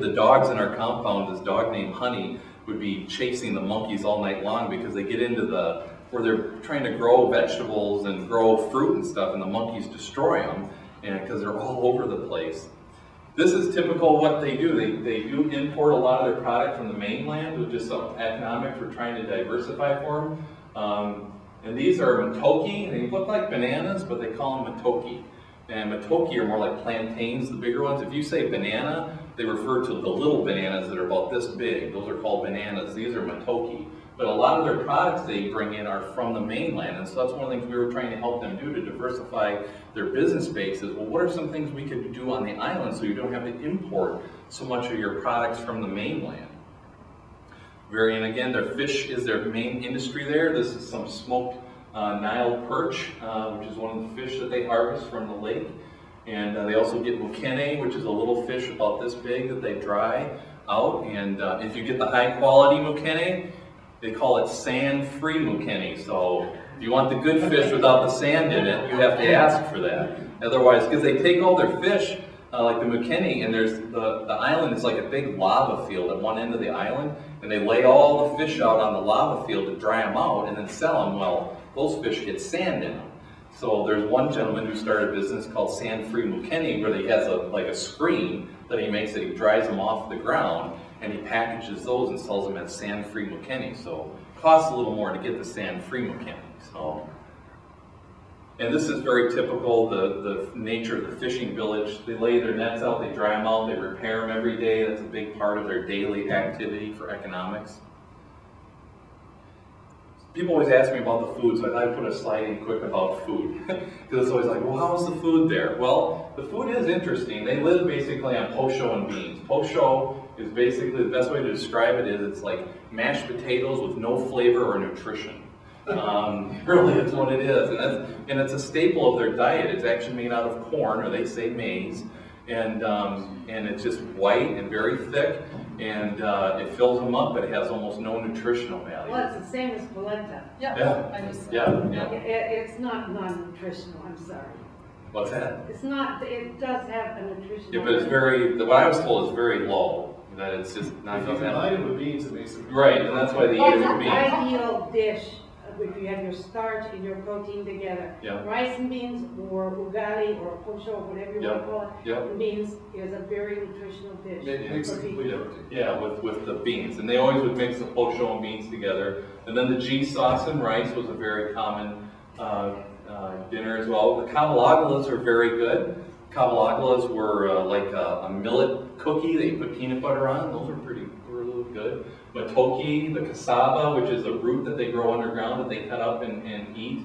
the dogs in our compound, this dog named Honey would be chasing the monkeys all night long because they get into where they're trying to grow vegetables and grow fruit and stuff, and the monkeys destroy them, and because they're all over the place. This is typical of what they do. They do import a lot of their product from the mainland, which is some economics we're trying to diversify for them. And these are matoke. They look like bananas, but they call them matoke. And matoke are more like plantains, the bigger ones. If you say banana, they refer to the little bananas that are about this big. Those are called bananas. These are matoke. But a lot of their products they bring in are from the mainland, and so that's one of the things we were trying to help them do to diversify their business base is, well, what are some things we could do on the island so you don't have to import so much of your products from the mainland? And again, their fish is their main industry there. This is some smoked Nile perch, which is one of the fish that they harvest from the lake. And they also get mukene, which is a little fish about this big that they dry out. And if you get the high quality mukene, they call it sand-free mukene. So if you want the good fish without the sand in it, you have to ask for that. Otherwise, because they take all their fish, like the mukene, and there's the island is like a big lava field at one end of the island, and they lay all the fish out on the lava field to dry them out and then sell them. Well, those fish get sand in them. So there's one gentleman who started a business called Sand-Free Mukene, where he has like a screen that he makes that he dries them off the ground, and he packages those and sells them as sand-free mukene. So it costs a little more to get the sand-free mukene. So, and this is very typical, the nature of the fishing village. They lay their nets out, they dry them out, they repair them every day. That's a big part of their daily activity for economics. People always ask me about the food, so I thought I'd put a slide in quick about food. Because it's always like, well, how's the food there? Well, the food is interesting. They live basically on posho and beans. Posho is basically, the best way to describe it is it's like mashed potatoes with no flavor or nutrition. Really, that's what it is. And it's a staple of their diet. It's actually made out of corn, or they say maize. And it's just white and very thick. And it fills them up, but it has almost no nutritional value. Well, it's the same as polenta. Yeah. It's not non-nutritional, I'm sorry. What's that? It's not, it does have a nutritional Yeah, but it's very, what I was told is very low. That it's just not If you combine it with beans, it makes it right, and that's why they eat It's it with an beans. ideal dish if you have your starch and your protein together. Yeah. Rice and beans, or ugali, or posho, whatever you want to call it. Yeah. The beans is a very nutritional dish. It makes a complete Yeah, protein. yeah, with the beans. And they always would mix the posho and beans together. And then the G sauce and rice was a very common dinner as well. The kabalagalas are very good. Kabalagalas were like a millet cookie that you put peanut butter on. Those were really good. Matoke, the cassava, which is a root that they grow underground that they cut up and eat.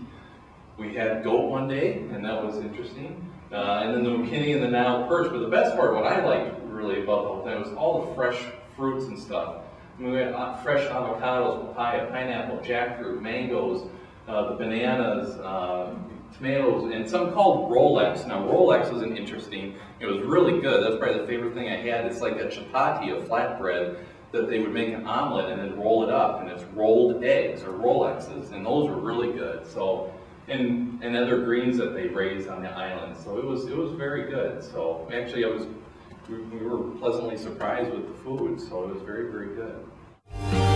We had goat one day, and that was interesting. And then the mukene and the Nile perch. But the best part, what I liked really about the whole thing, was all the fresh fruits and stuff. I mean, we had fresh avocados, papaya, pineapple, jackfruit, mangoes, the bananas, tomatoes, and some called Rolex. Now, Rolex was interesting. It was really good. That's probably the favorite thing I had. It's like a chapati, a flatbread, that they would make an omelet and then roll it up, and it's rolled eggs or Rolexes, and those were really good. So, and other greens that they raised on the island. So it was very good. So actually, we were pleasantly surprised with the food. So it was very, very good.